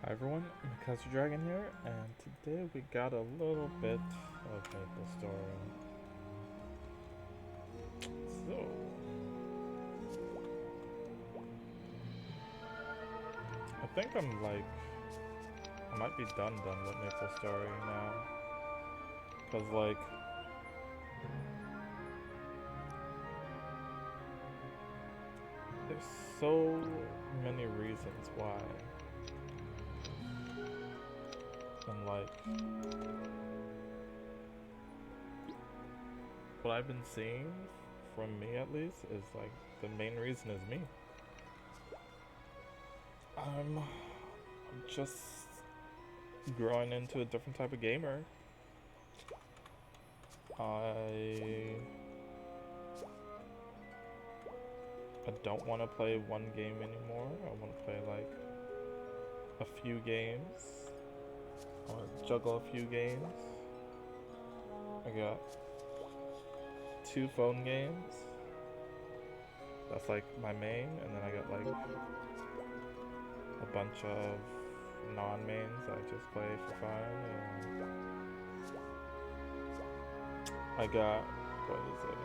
Hi everyone, Mckaiser Dragon here, and today we got a little bit of Maplestory. So, I think I might be done with Maplestory now. Cause there's so many reasons why. And what I've been seeing, from me at least, is the main reason is me. I'm just growing into a different type of gamer. I don't want to play one game anymore. I want to play a few games. I want to juggle a few games. I got 2 phone games. That's my main, and then I got a bunch of non-mains I just play for fun. And I got, what is it?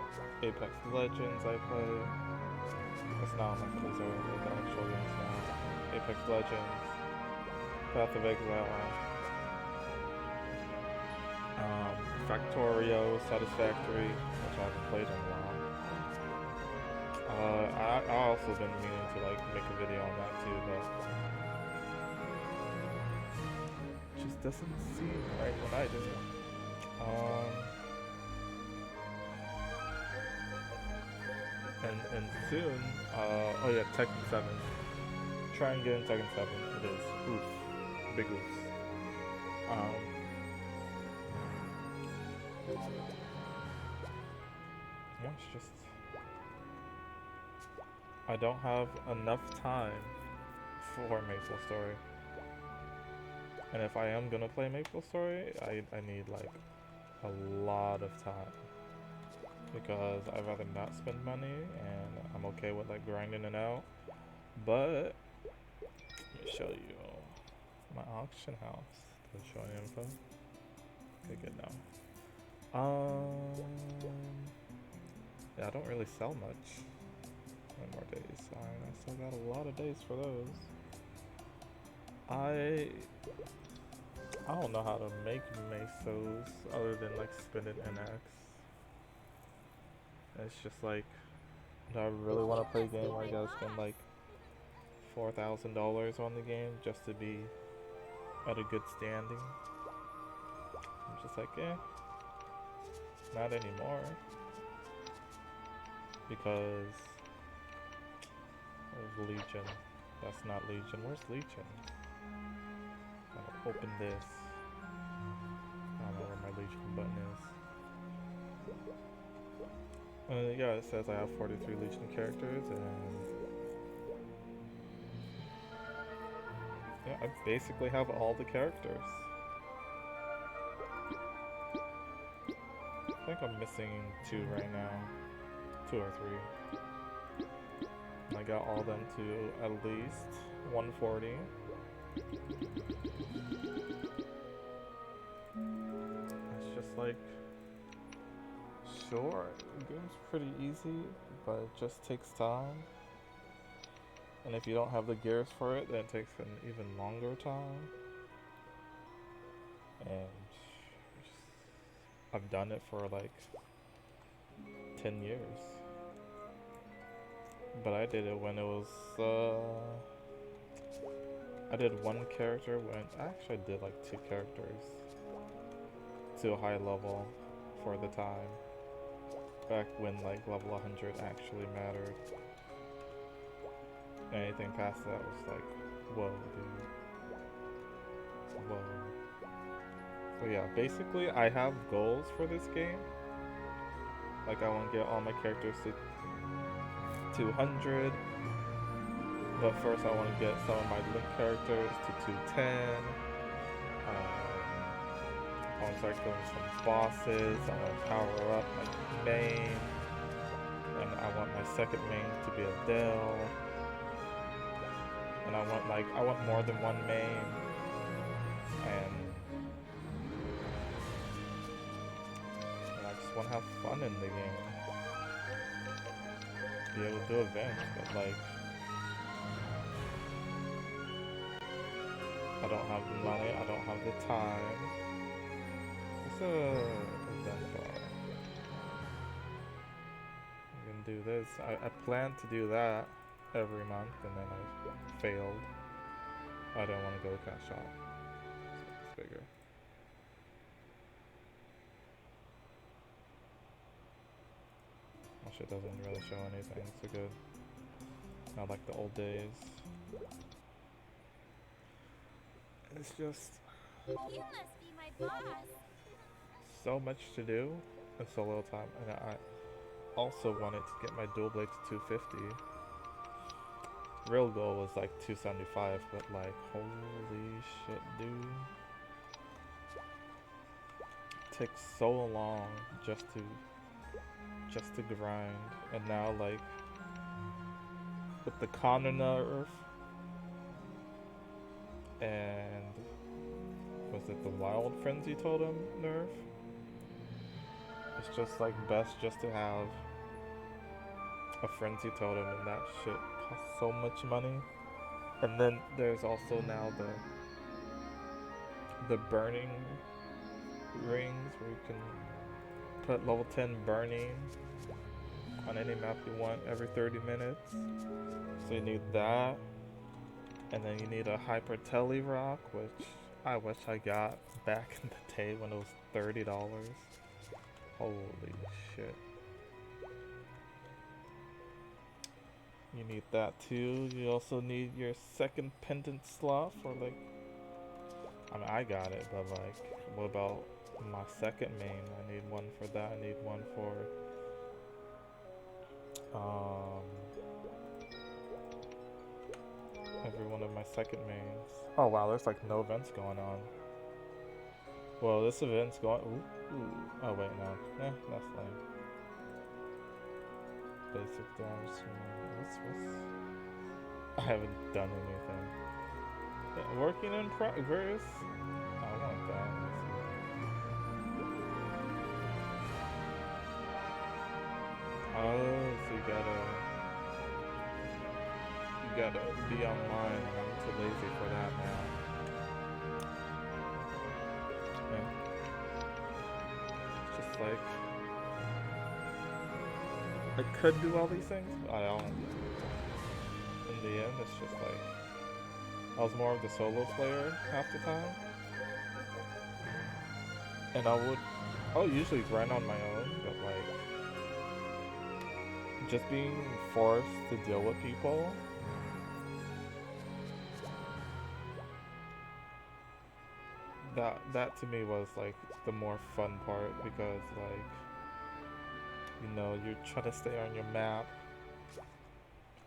Apex Legends I play. It's not on my Mckaiser, the actual games now. Apex Legends, Path of Exile, Factorio, Satisfactory, which I haven't played in a while. I also been meaning to make a video on that too, but it just doesn't seem right when I do it. And soon, oh yeah, Tekken 7. Try and get in Tekken 7. It is oof, big oofs. Yeah, it's just I don't have enough time for Maplestory. And if I am gonna play Maplestory, I need a lot of time. Because I'd rather not spend money, and I'm okay with grinding it out. But let me show you my auction house. Does it show any info? Okay, good now. Yeah, I don't really sell much. 20 more days. I still got a lot of days for those. I don't know how to make mesos other than spending NX. It's just do I really want to play a game where I gotta spend $4,000 on the game just to be at a good standing? I'm just not anymore. Because of Legion. That's not Legion. Where's Legion? I'll open this. I don't know where my Legion button is. Yeah, it says I have 43 Legion characters, and yeah, I basically have all the characters. I think I'm missing 2 right now. 2 or 3. I got all them to at least 140. It's just sure, the game's pretty easy, but it just takes time. And if you don't have the gears for it, then it takes an even longer time. And I've done it for 10 years. But I did it when it was, I did 1 character when, actually I did 2 characters to a high level for the time. Back when level 100 actually mattered. Anything past that was whoa, dude. Whoa. So yeah, basically I have goals for this game. I want to get all my characters to 200. But first I want to get some of my Link characters to 210. I want to start killing some bosses. I want to power up my main. And I want my second main to be Adele. And I want more than 1 main. want to have fun in the game. Be able to do events, but like, I don't have the money, I don't have the time. What's a event bar? I'm gonna do this. I planned to do that every month, and then I failed. I don't want to go cash out. It's bigger. My shit doesn't really show anything, so good. Not like the old days. It's just You must be my boss. so much to do in so little time, and I also wanted to get my dual blade to 250. Real goal was like 275, but like, holy shit, dude. It takes so long just to grind, and now like with the Connor nerf and was it the Wild Frenzy Totem nerf? It's just like best just to have a Frenzy Totem, and that shit costs so much money. And then there's also now the burning rings where you can put level 10 burning on any map you want every 30 minutes. So you need that. And then you need a Hyper Tele Rock, which I wish I got back in the day when it was $30. Holy shit. You need that too. You also need your second pendant slot for like, I mean, I got it, but like, what about my second main? I need one for that. I need one for every one of my second mains. Oh wow, there's like no events going on. Well, this event's going. Ooh. Oh wait, no. That's lame. Basic damage. What's? I haven't done anything. Yeah, working in progress. I want that. Oh, so you gotta be online. I'm too lazy for that now. Yeah. It's just like I could do all these things, but I don't. In the end, it's just like I was more of the solo player half the time, and I'll usually grind on my own, but like just being forced to deal with people. That to me was like the more fun part, because like, you know, you're trying to stay on your map.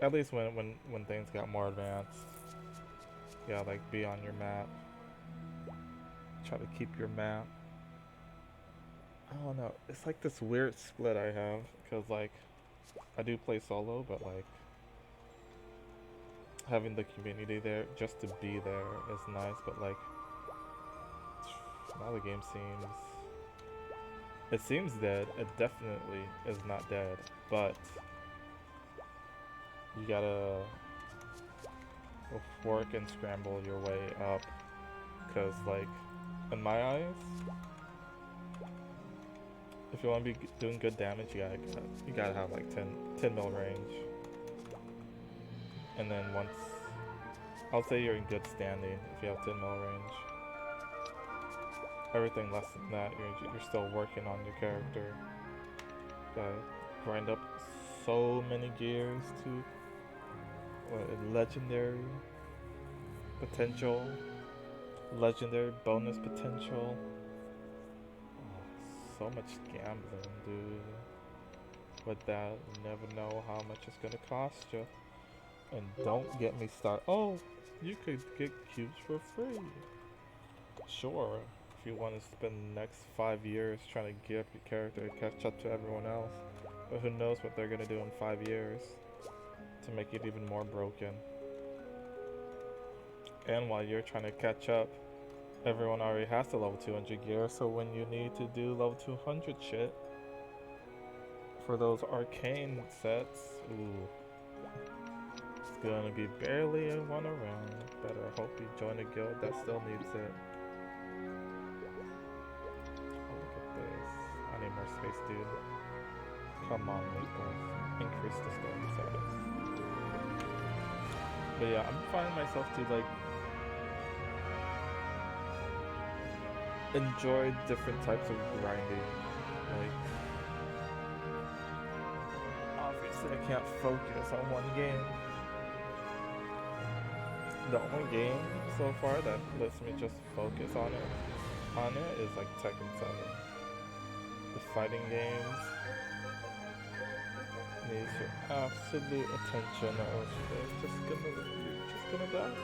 At least when things got more advanced. Yeah, like be on your map. Try to keep your map. I don't know. It's like this weird split I have, because like I do play solo, but like having the community there just to be there is nice, but like now the game seems dead. It definitely is not dead, but you gotta work and scramble your way up, because like in my eyes, if you want to be doing good damage, you gotta have like 10 mil range, and then once, I'll say you're in good standing if you have 10 mil range. Everything less than that, you're still working on your character. Gotta grind up so many gears to legendary potential, legendary bonus potential. Oh, so much gambling, dude. With that, you never know how much it's gonna cost you. And don't get me started. Oh, you could get cubes for free. Sure, if you want to spend the next 5 years trying to gear up your character to catch up to everyone else. But who knows what they're gonna do in 5 years to make it even more broken. And while you're trying to catch up, everyone already has the level 200 gear, so when you need to do level 200 shit, for those arcane sets, ooh, it's gonna be barely a one around. Better hope you join a guild that still needs it. Oh, look at this. I need more space, dude. Come on, Maple. Increase the story size. But yeah, I'm finding myself to like enjoy different types of grinding. Like, obviously I can't focus on one game. The only game so far that lets me just focus on it is like Tekken 7. The fighting games needs your absolute attention or else you're just gonna die.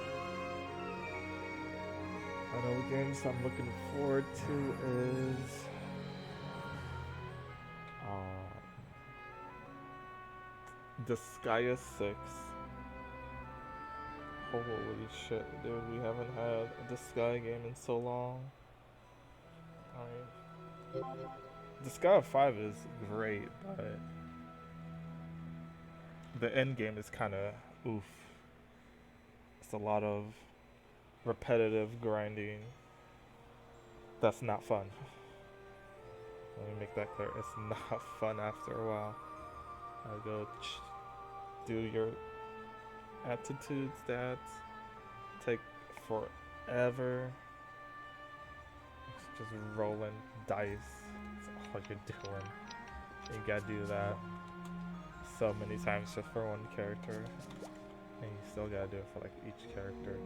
Another games I'm looking forward to is Disgaea 6. Holy shit, dude, we haven't had a Disgaea game in so long. I mean, Disgaea 5 is great, but the end game is kind of oof. It's a lot of repetitive grinding. That's not fun. Let me make that clear. It's not fun after a while. I go do your attitude stats. Take forever. It's just rolling dice. That's all you're doing. You gotta do that so many times just for one character. And you still gotta do it for like each character.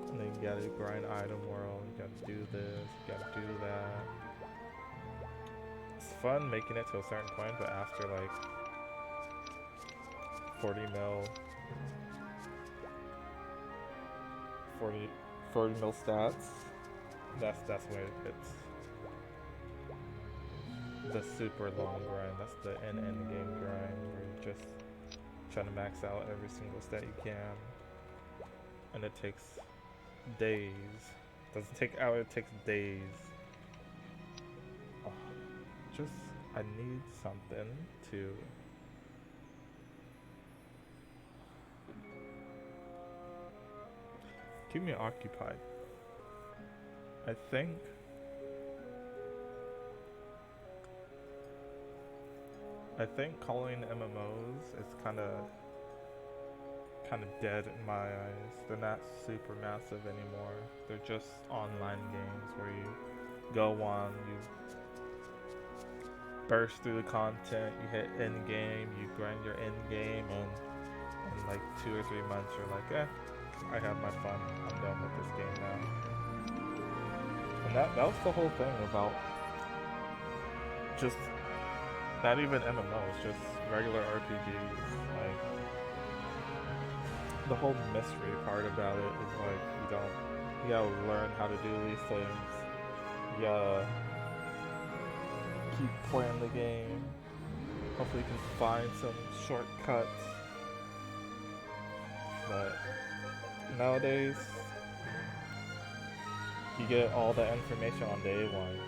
And then you gotta grind item world, you gotta do this, you gotta do that. It's fun making it to a certain point, but after like 40 mil 40 mil stats, that's when it hits the super long grind. That's the end game grind where you're just trying to max out every single stat you can. And it takes days. Doesn't take hours, it takes days. Oh, I need something to keep me occupied. I think calling MMOs is kind of dead in my eyes. They're not super massive anymore. They're just online games where you go on, you burst through the content, you hit end game, you grind your end game, and in like 2 or 3 months you're like, I had my fun. I'm done with this game now. And that was the whole thing about just not even MMOs, just regular RPGs. Like, the whole mystery part about it is like you gotta learn how to do these things. You gotta keep playing the game. Hopefully you can find some shortcuts. But nowadays, you get all that information on day one.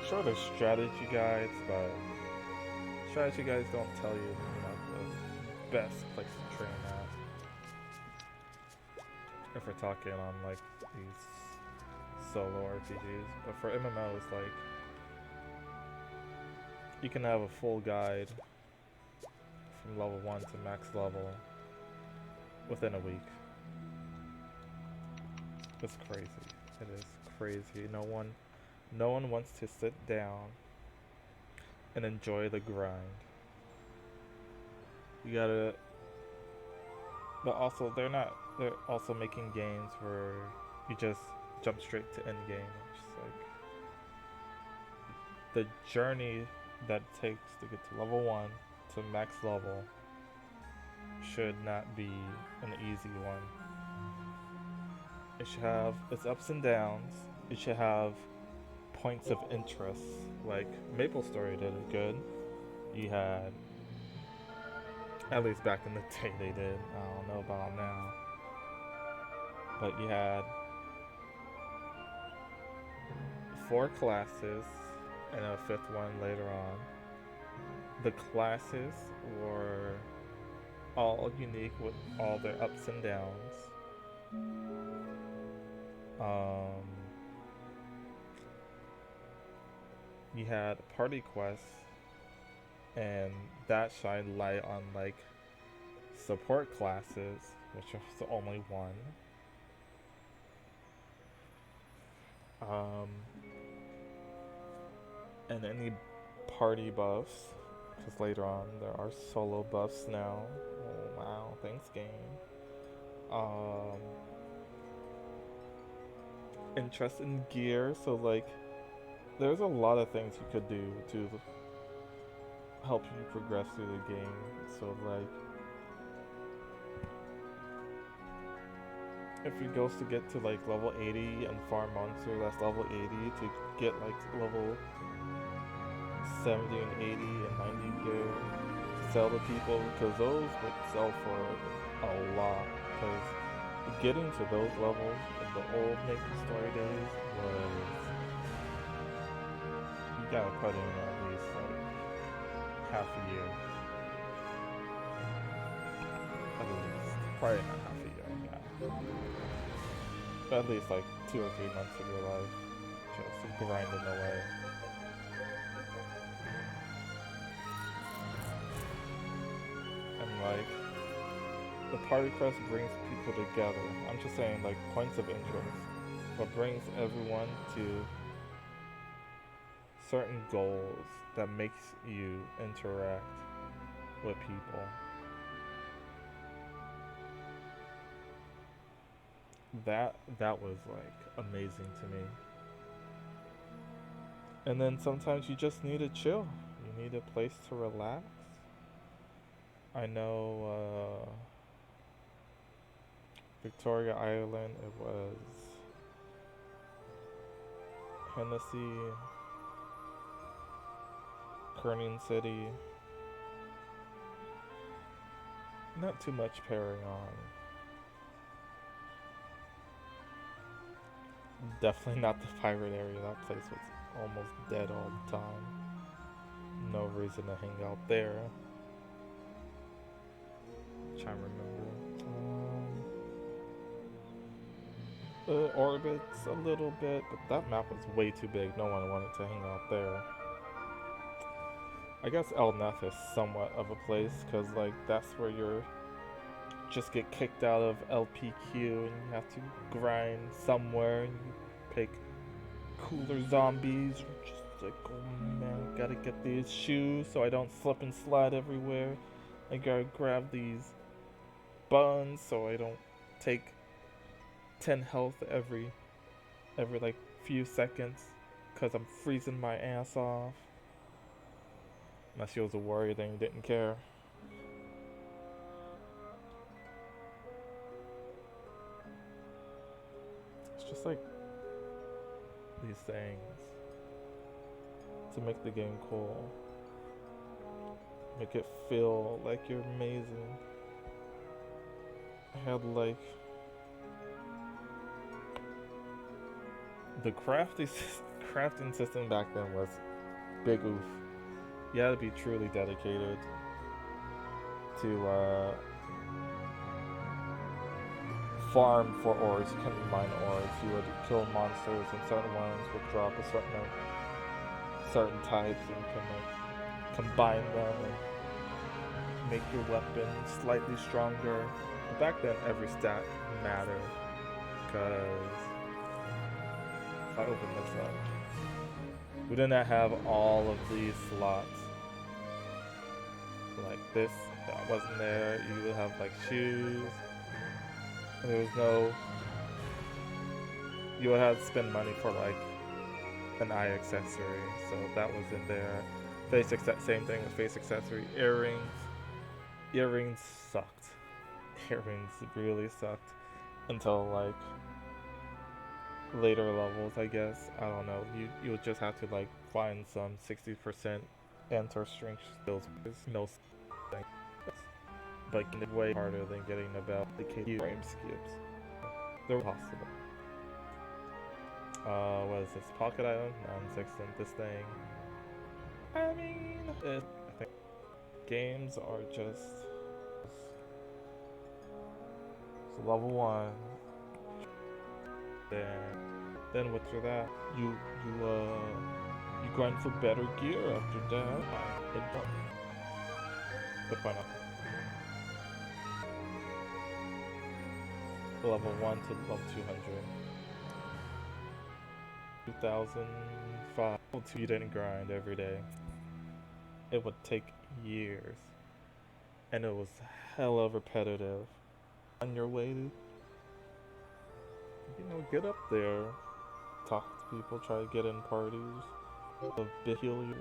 Sure, there's strategy guides, but strategy guides don't tell you, the best place to train at. If we're talking on like these solo RPGs, but for MMOs, like, you can have a full guide from level 1 to max level within a week. It's crazy. It is crazy. No one wants to sit down and enjoy the grind. You gotta, but also they're also making games where you just jump straight to end game. It's just like the journey that it takes to get to level 1 to max level should not be an easy one. It should have its ups and downs. It should have points of interest. Like Maplestory did it good. You had, at least back in the day they did. I don't know about now. But you had 4 classes and a 5th one later on. the classes were all unique with all their ups and downs. Um, you had party quests, and that shined light on like support classes, which was only one. Um, and any party buffs, because later on there are solo buffs now. Oh wow, thanks game. Um, interest in gear, so like there's a lot of things you could do to help you progress through the game. So like if it goes to get to like level 80 and farm monster that's level 80 to get like level 70 and 80 and 90 gear to sell to people, because those would sell for a lot, because getting to those levels in the old Maplestory days was, you gotta put in at least like half a year. At least. Probably not half a year, yeah. But at least like 2 or 3 months of your life just grinding away. And like the party quest brings people together. I'm just saying like points of interest. What brings everyone to certain goals that makes you interact with people. That was like amazing to me. And then sometimes you just need to chill. You need a place to relax. I know Victoria Island, it was Hennessy, Kerning City. Not too much pairing on. Definitely not the pirate area. That place was almost dead all the time. No reason to hang out there. I'm trying to remember. Orbits a little bit, but that map was way too big. No one wanted to hang out there. I guess El Neth is somewhat of a place, because like that's where you're just get kicked out of LPQ and you have to grind somewhere and you pick cooler zombies. Just like, oh man, gotta get these shoes so I don't slip and slide everywhere. I gotta grab these buns so I don't take 10 health every like few seconds, because I'm freezing my ass off. Unless you was a warrior, then you didn't care. It's just like these things to make the game cool. Make it feel like you're amazing. I had like the crafting system back then was big oof. You had to be truly dedicated to farm for ores. You couldn't mine ores. You would kill monsters, and certain ones would drop a certain types, and you can like combine them and make your weapon slightly stronger. But back then, every stat mattered, because if I open this up, we did not have all of these slots. Like this, that wasn't there. You would have like shoes. There was no. You would have to spend money for like an eye accessory, so that wasn't there. Same thing with face accessory. Earrings sucked. Earrings really sucked until like later levels, I guess. I don't know. You would just have to like find some 60% enter strength skills. There's no thing, but it's way harder than getting about the KD frame skips. They're possible. What is this? Pocket Island? Non-existent. This thing. I mean, I think games are just so level 1. Then after that, you grind for better gear after that. But why not? Level 1 to level 200. 2005. You didn't grind every day. It would take years. And it was hella repetitive. On your way to, get up there. Talk to people, try to get in parties. A bit healers.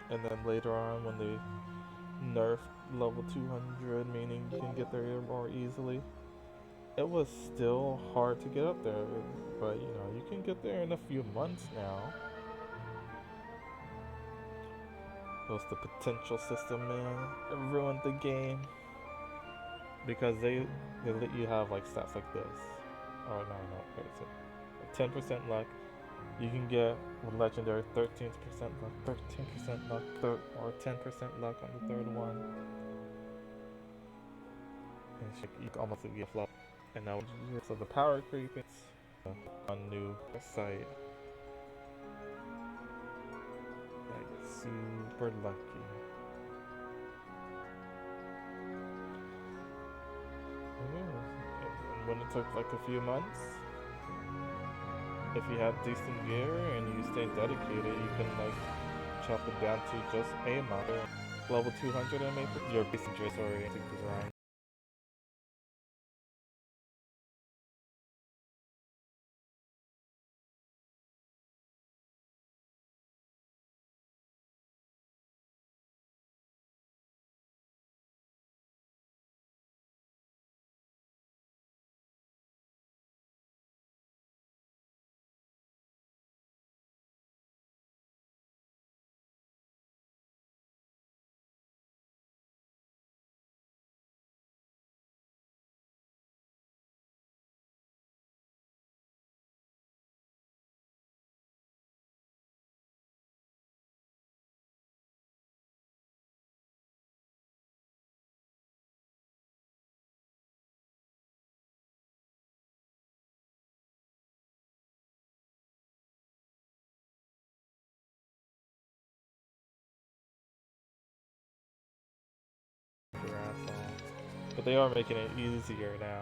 And then later on, when they nerfed level 200, meaning you can get there more easily, it was still hard to get up there. But you can get there in a few months now. It was the potential system, man. It ruined the game. Because they let you have like stats like this. Oh no, wait a second. 10% luck. You can get with legendary 13% luck, 13% luck, or 10% luck on the third one. And you can almost get a flop. And now, so the power creep is on new site. Like super lucky. And when it took like a few months, if you had decent gear and you stayed dedicated, you can like chop it down to just a model. Level 200 and make your basic oriented design. they are making it easier now.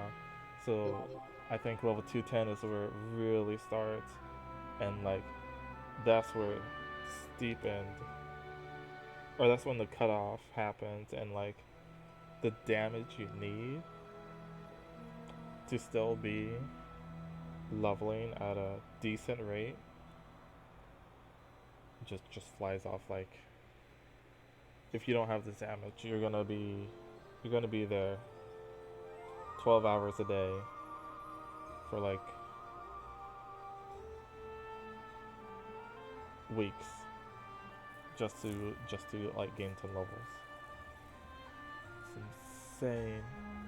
So I think level 210 is where it really starts, and like that's where it steepened, or that's when the cutoff happens, and like the damage you need to still be leveling at a decent rate just flies off. Like if you don't have this damage, you're gonna be there 12 hours a day for like weeks just to like gain 10 levels. It's insane.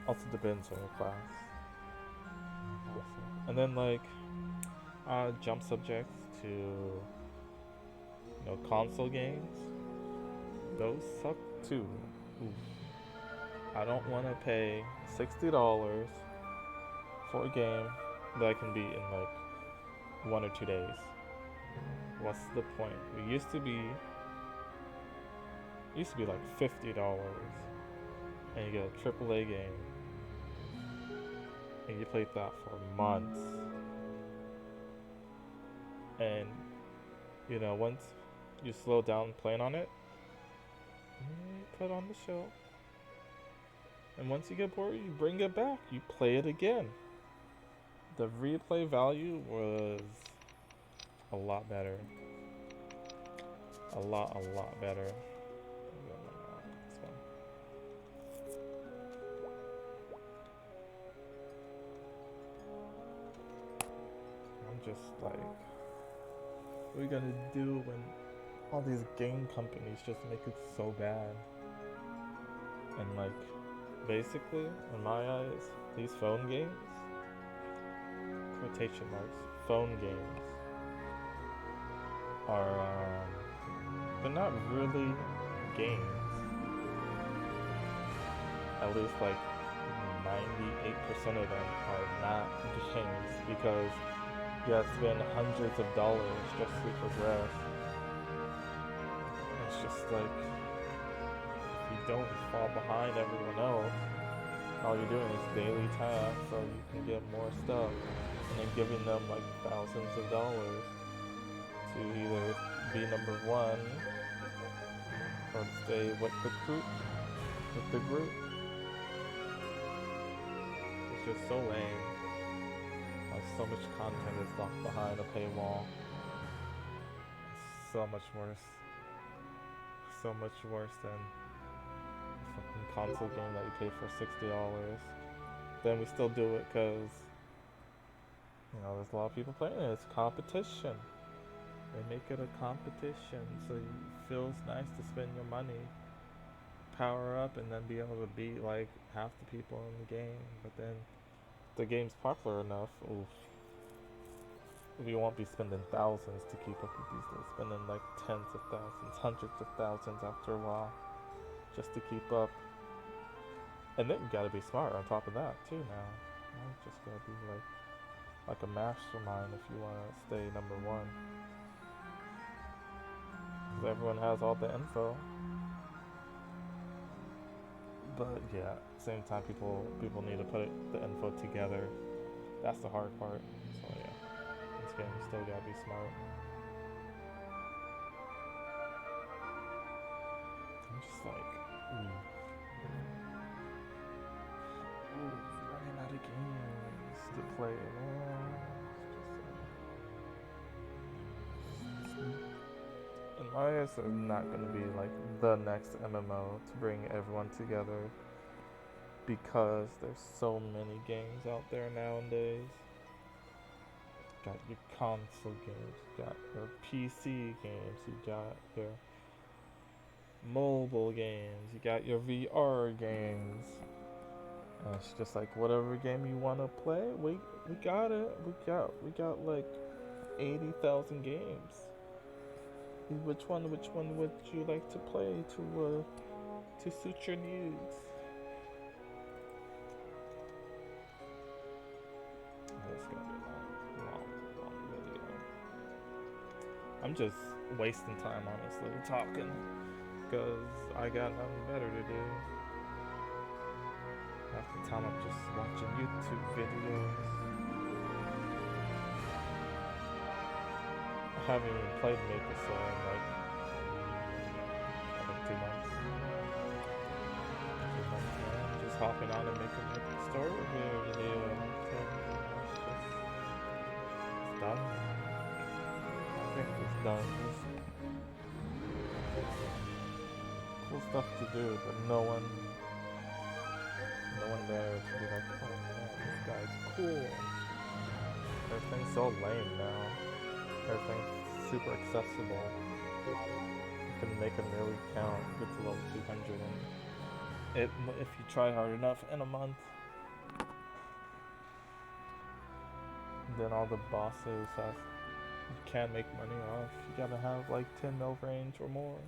Also depends on your class. Awesome. And then like jump subjects to console games. Those suck too. Oof. I don't want to pay $60 for a game that I can beat in like 1 or 2 days. What's the point? It used to be like $50, and you get a AAA game, and you play that for months. And once you slow down playing on it, put it on the shelf. And once you get bored, you bring it back. You play it again. The replay value was a lot better. A lot better. I'm just like, what are we gonna do when all these game companies just make it so bad? And like, basically, in my eyes, these phone games, quotation marks, phone games, are, they're not really games. At least like 98% of them are not games, because you have to spend hundreds of dollars just to progress. It's just like, if you don't fall behind everyone else, all you're doing is daily tasks so you can get more stuff, and then giving them like thousands of dollars to either be number one or stay with the group. It's just so lame. So much content is locked behind a paywall. It's so much worse. So much worse than a fucking console game that you pay for $60. Then we still do it because there's a lot of people playing it. It's competition. They make it a competition, so it feels nice to spend your money, power up, and then be able to beat like half the people in the game. But then the game's popular enough, we won't be spending thousands to keep up with these days. Spending like tens of thousands, hundreds of thousands after a while, just to keep up. And then you gotta be smart on top of that too now. You just gotta be like a mastermind if you wanna stay number one. Because everyone has all the info. But yeah, at the same time, people need to put the info together. That's the hard part. So yeah, this game still gotta be smart. I'm just like, running out of games to play. And Elias is not gonna be like the next MMO to bring everyone together, because there's so many games out there nowadays. You got your console games, you got your PC games, you got your mobile games, you got your VR games. And it's just like, whatever game you want to play, we got it. We got like 80,000 games. Which one would you like to play to suit your needs? That's gonna be a long video. I'm just wasting time, honestly, talking, because I got nothing better to do. Half the time I'm just watching YouTube videos. I haven't even played Maplestory in like I think 2 months. 2 months now. I'm just hopping on and making Maplestory video. It's done. I think it's done. There's cool stuff to do, but no one there to be like, oh man, this guy's cool. Everything's so lame now. Everything's super accessible. You can make a million count, get to level 200, and if you try hard enough in a month, then all the bosses you can make money off. You gotta have like 10 mil range or more.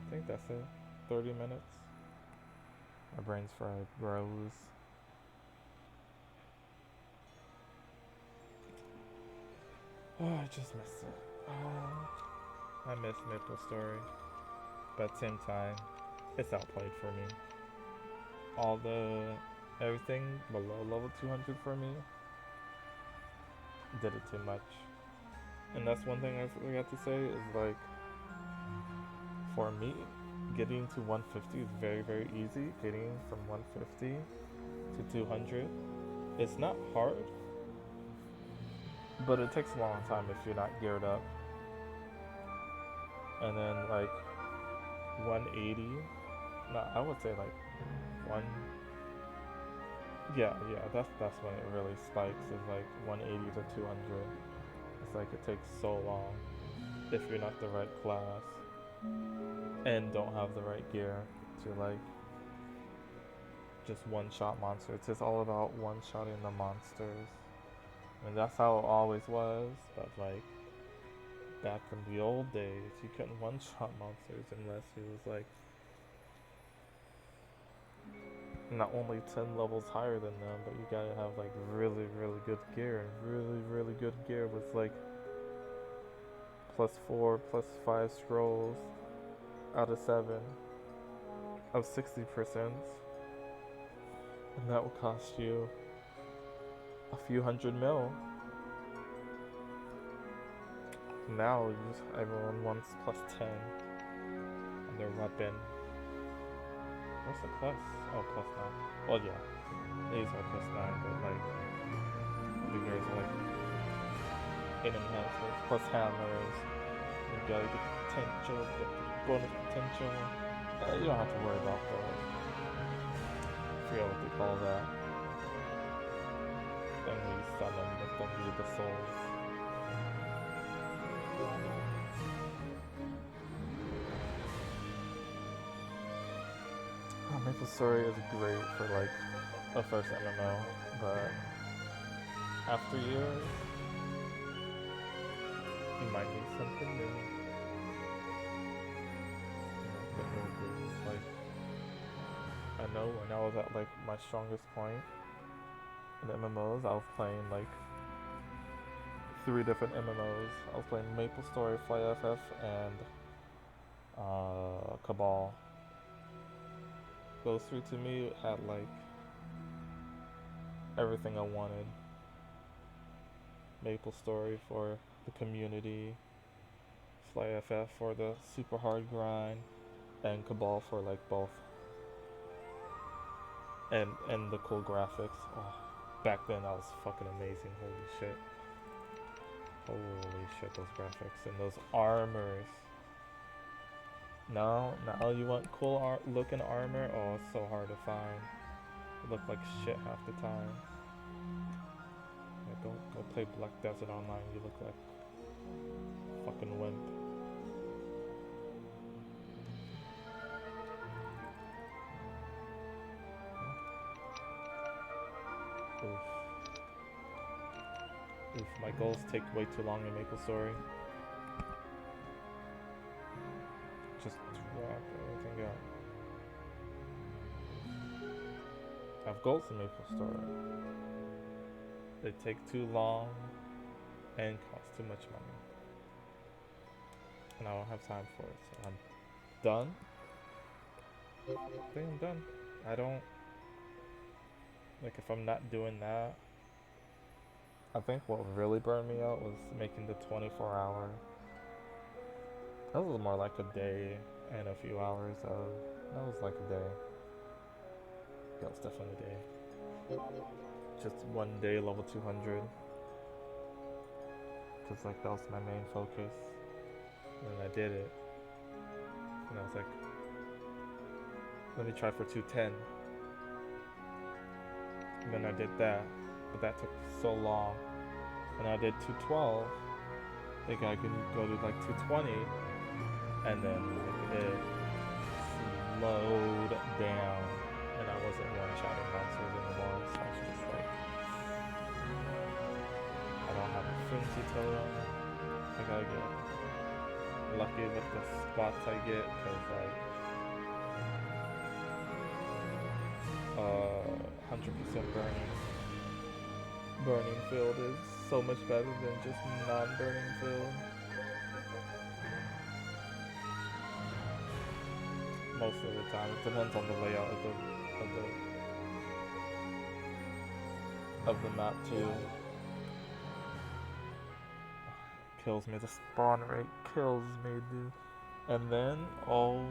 I think that's it. 30 minutes. My brain's fried, bros. Oh, I just missed it. Oh, I miss Maplestory. But at the same time, it's outplayed for me. Everything below level 200 for me did it too much. And that's one thing I forgot to say is like, for me, getting to 150 is very, very easy. Getting from 150 to 200, it's not hard, but it takes a long time if you're not geared up. And then like 180, no, I would say like one. Yeah, that's when it really spikes. Is like 180 to 200. It's like it takes so long if you're not the right class and don't have the right gear to like just one-shot monsters. It's all about one-shotting the monsters. And that's how it always was, but like back in the old days, you couldn't one-shot monsters unless he was like not only 10 levels higher than them, but you gotta have like really, really good gear. And really, really good gear was like +4, +5 scrolls out of 7 of 60%. And that will cost you a few hundred mil. Now everyone wants +10 on their weapon. What's the plus? Oh, +9. Well, yeah, these are +9, but like the gears are like 8 enhancements plus hammers. You gotta get the potential, get the bonus potential. You don't have to worry about those. I forget what they call that. Then we summon the thingy, the souls. Maplestory is great for like a first MMO, but after years, you might need something new. Like, I know when I was at like my strongest point in MMOs, I was playing like 3 different MMOs. I was playing Maplestory, FlyFF, and Cabal. Those 3 to me had like everything I wanted. Maplestory for the community, FlyFF for the super hard grind, and Cabal for like both. And the cool graphics. Oh, back then that was fucking amazing. Holy shit. Holy shit, those graphics and those armors. Now you want cool looking armor? Oh, it's so hard to find. It look like shit half the time. Yeah, go play Black Desert Online. You look like fucking wimp. Oof, my goals take way too long in Maplestory. Just wrap everything up. I have goals in Maplestory. They take too long and cost too much money. and I don't have time for it. So I'm done. I think I'm done. I don't like if I'm not doing that. I think what really burned me out was making the 24-hour. That was more like a day and a few hours of. That was like a day. Yeah, it was definitely a day. Just one day level 200. Cause like that was my main focus. And then I did it. And I was like, let me try for 210. And then I did that. But that took so long. And I did 212. I think I could go to like 220. And then like it slowed down. And I wasn't one-shotting monsters anymore. So I was just like, I don't have a Flimsy Totem. I gotta get lucky with the spots I get. Cause like 100% burning field is so much better than just non-burning field. Most of the time, it depends on the layout of the map too. Kills me. The spawn rate kills me, dude. And then, oh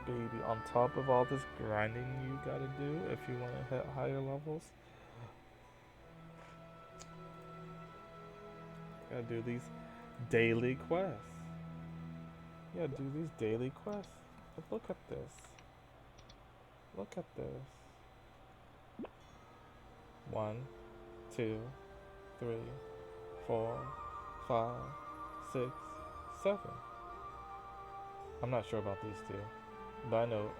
baby, on top of all this grinding you gotta do if you want to hit higher levels, you gotta do these daily quests. You gotta do these daily quests. But look at this. Look at this. 1, 2, 3, 4, 5, 6, 7. I'm not sure about these two, but I know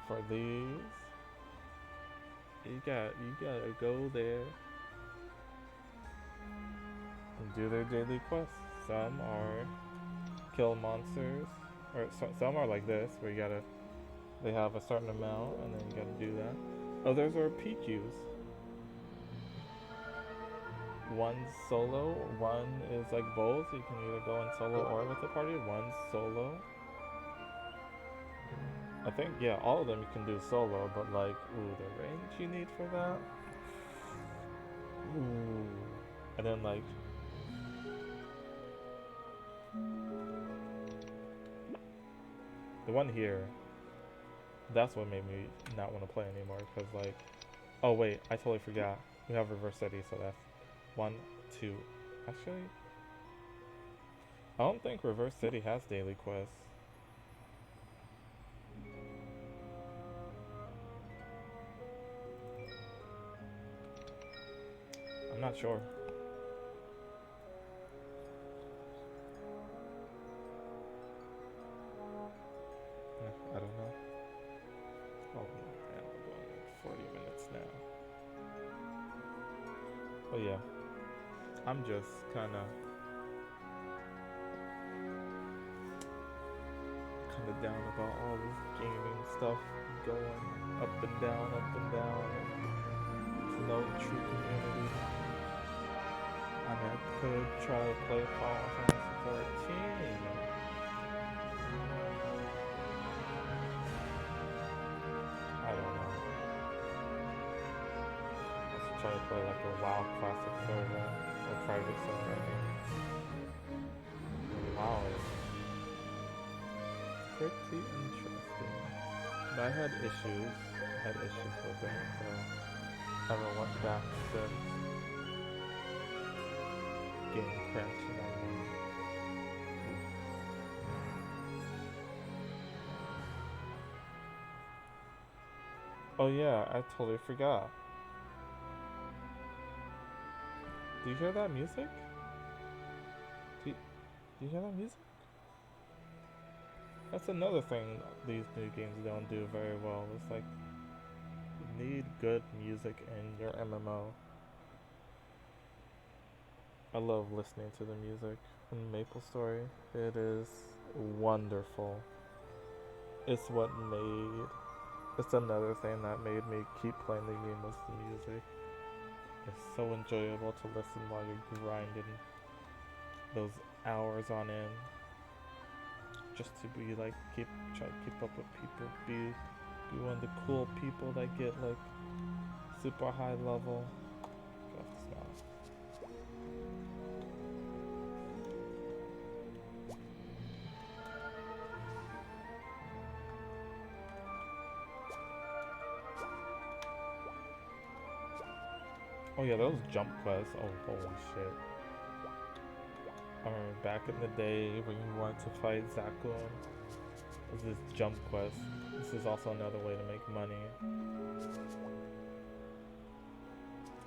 for these, you gotta go there and do their daily quests. Some are kill monsters, or some are like this, where they have a certain amount, and then you gotta do that. Others are PQs. One's solo, one is like both. You can either go in solo or with the party. One's solo. I think, yeah, all of them you can do solo, but like, ooh, the range you need for that. Ooh. And then like, the one here, that's what made me not want to play anymore, because like, oh wait, I totally forgot. We have reverse city, so that's 1, 2. Actually, I don't think reverse city has daily quests. I'm not sure. I don't know. Oh man, we're going like 40 minutes now. But yeah, I'm just kind of down about all this gaming stuff going up and down, and there's no true community. I mean, I could try to play Final Fantasy 14. I don't know. Let's try to play like a WoW classic server or private server. I mean, WoW is pretty interesting. But I had issues. With it, so I haven't went back since. Game crashing on me. Oh yeah, I totally forgot. Do you hear that music? Do you hear that music? That's another thing these new games don't do very well. It's like, you need good music in your MMO. I love listening to the music in Maplestory. It is wonderful. It's it's another thing that made me keep playing the game was the music. It's so enjoyable to listen while you're grinding those hours on end. just to be like try to keep up with people, be one of the cool people that get like super high level. Get off this mountain. Oh yeah, those jump quests. Oh holy shit. I remember back in the day when you wanted to fight Zakun, was this jump quest. This is also another way to make money.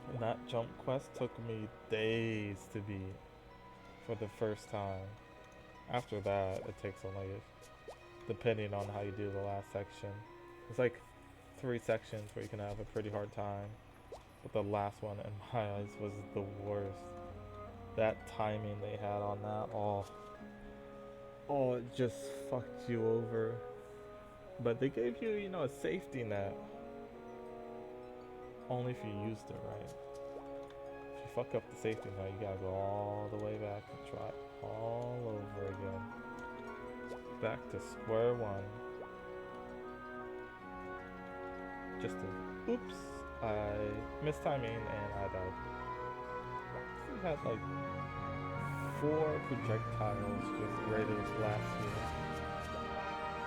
And that jump quest took me days to beat for the first time. After that, it takes only, depending on how you do the last section. It's like 3 sections where you can have a pretty hard time. But the last one, in my eyes, was the worst. That timing they had on that, oh, it just fucked you over. But they gave you, you know, a safety net. Only if you used it right. If you fuck up the safety net, you gotta go all the way back and try all over again. Back to square one. Just to, oops, I missed timing and I died. This had like 4 projectiles just ready to blast you.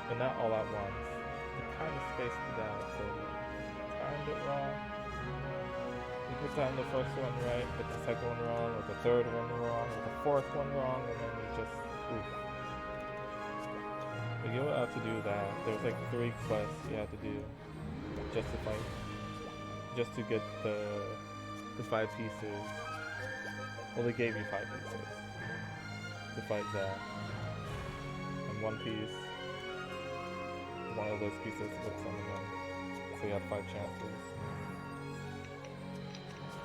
And not all at once. They kind of spaced it out, so timed it wrong. You could time the first one right, but the second one wrong, or the third one wrong, or the fourth one wrong, and then you just, oof. But you don't have to do that. There's like 3 quests you have to do just to fight, just to get the 5 pieces. Well, they gave you 5 pieces to fight that. And 1 piece, one of those pieces with some of them. So you have 5 chances.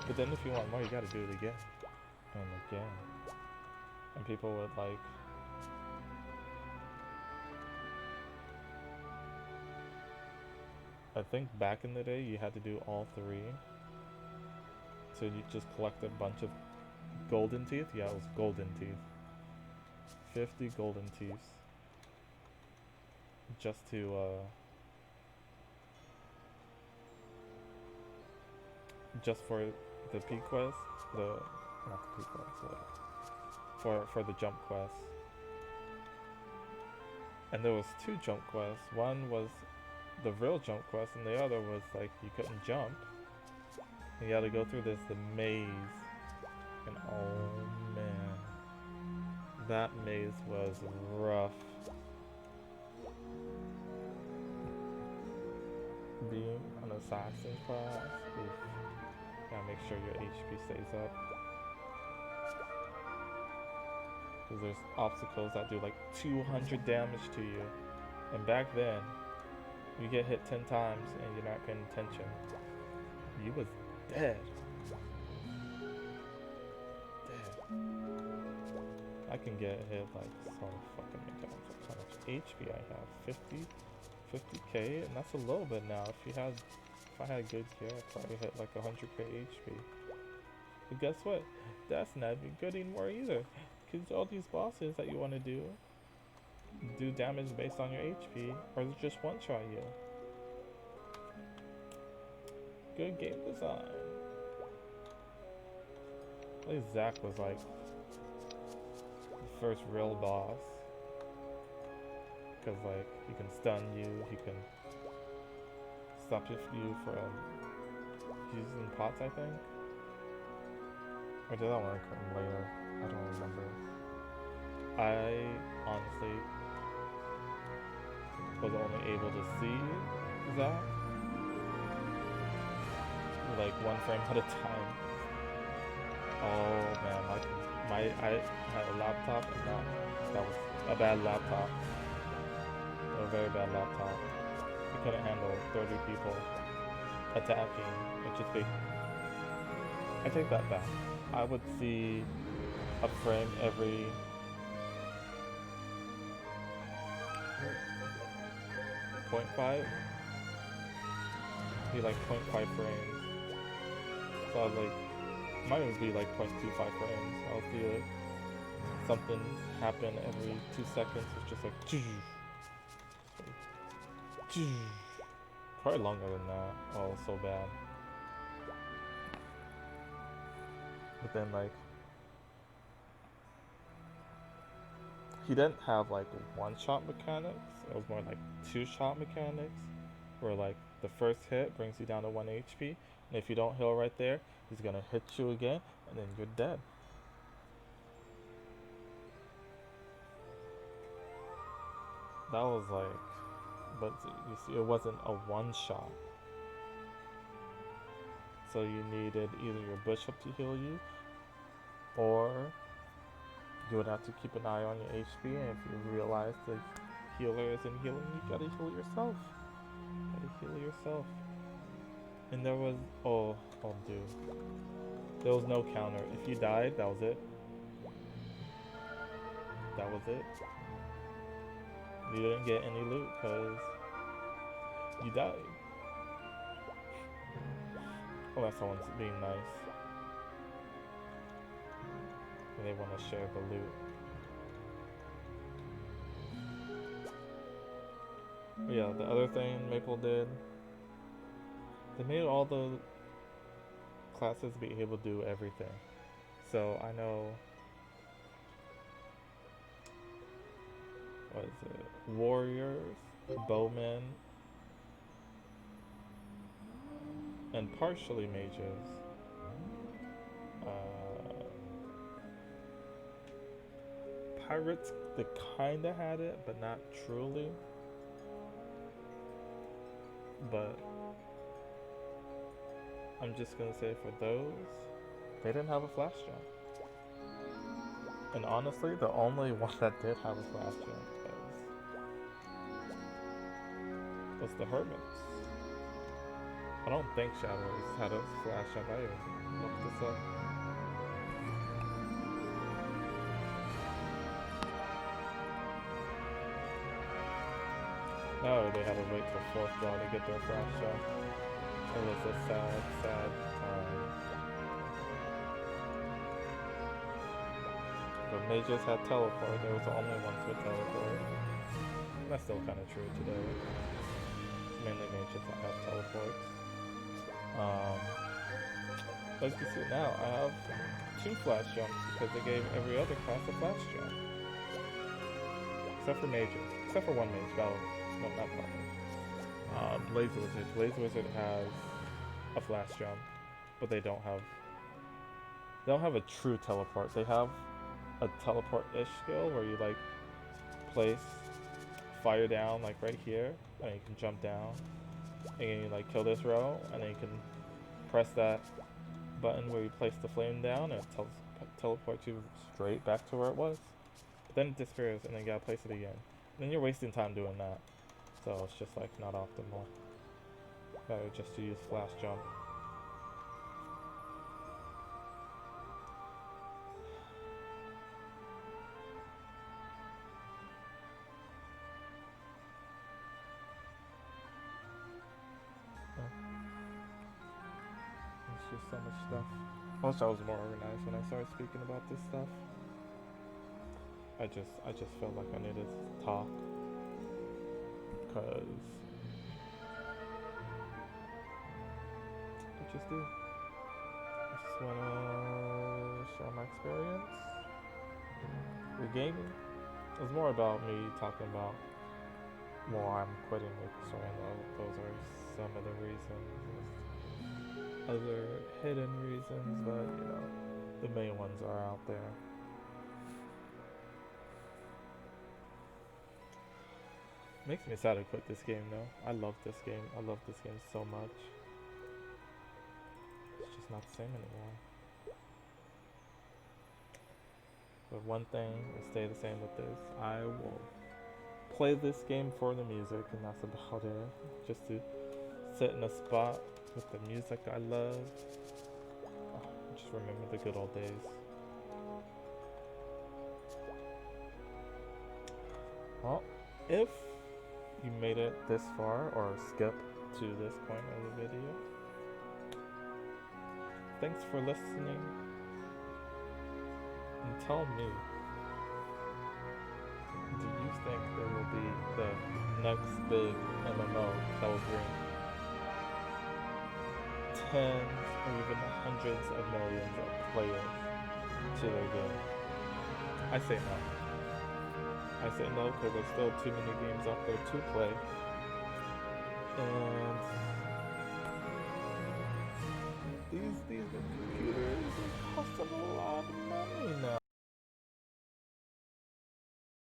But then if you want more, you gotta do it again. And again. And people would like... I think back in the day, you had to do all 3. So you just collect a bunch of golden teeth? Yeah, it was golden teeth. 50 golden teeth. Just to, just for the P quest, not the P quest, for the jump quest. And there was 2 jump quests. One was the real jump quest, and the other was like you couldn't jump. You had to go through the maze, and oh man, that maze was rough. Being an assassin class, gotta make sure your HP stays up. Because there's obstacles that do like 200 damage to you. And back then, you get hit 10 times and you're not paying attention, you was dead. I can get hit like so fucking many times. That's how much HP I have. 50k, and that's a little bit now. If I had good gear, I'd probably hit like 100k HP. But guess what? That's not even good anymore either. Because all these bosses that you want to do damage based on your HP, or just one-shot you. Good game design. At least Zack was like the first real boss. Because like, he can stun you, he can stop you from using pots, I think? Or did that one come later? I don't remember. I honestly was only able to see Zack like 1 frame at a time. Oh man, I had a laptop, and that was a bad laptop. A very bad laptop. It couldn't handle 30 people attacking. It just be... I take that back. I would see a frame every... .5? Be like 0.5 frames. So I was like... Mine would be like 0.25 frames. I'll see like something happen every 2 seconds. It's just like probably longer than that. Oh, so bad. But then like he didn't have like one-shot mechanics. It was more like two-shot mechanics, where like the first hit brings you down to 1 HP, and if you don't heal right there, he's gonna hit you again, and then you're dead. That was like, but you see, it wasn't a one-shot. So you needed either your bishop to heal you, or you would have to keep an eye on your HP, and if you realize the healer isn't healing, you gotta heal yourself. And there was, oh dude. There was no counter. If you died, that was it. You didn't get any loot because you died. Unless someone's being nice. And they want to share the loot. But yeah, the other thing Maple did, they made all the classes be able to do everything. So I know, what is it? Warriors, bowmen, and partially mages. Pirates, they kinda had it, but not truly. But I'm just gonna say for those, they didn't have a flash jump. And honestly, the only one that did have a flash jump was the Hermits. I don't think Shadows had a flash jump. I even looked this up. No, they had to wait till 4th draw to get their flash jump. It was a sad, sad time. But mages had teleport. They was the only ones with teleport. And that's still kind of true today. Mainly mages that have teleports. As you see now, I have 2 flash jumps because they gave every other class a flash jump. Except for mages. Except for one mage. No, not one. Blaze Wizard. Blaze Wizard has a flash jump, but they don't have a true teleport. They have a teleport-ish skill where you like place fire down like right here, and you can jump down, and you like kill this row, and then you can press that button where you place the flame down, and it teleports you straight back to where it was. But then it disappears, and then you gotta place it again. And then you're wasting time doing that. So it's just like not optimal. Better just to use flash jump. It's just so much stuff. I wish I was more organized when I started speaking about this stuff. I just felt like I needed to talk. Because I just do. I just wanna share my experience with gaming. It was more about me talking about why I'm quitting Maplestory, and those are some of the reasons. There's other hidden reasons, but you know, the main ones are out there. Makes me sad to quit this game though. I love this game. I love this game so much. It's just not the same anymore. But one thing will stay the same with this. I will play this game for the music, and that's about it. Just to sit in a spot with the music I love. Oh, just remember the good old days. Well, if you made it this far or skip to this point of the video, thanks for listening, and tell me do you think there will be the next big MMO that will bring tens or even hundreds of millions of players to their game? I say no. I say no because there's still too many games out there to play. And these computers are costing a lot of money now.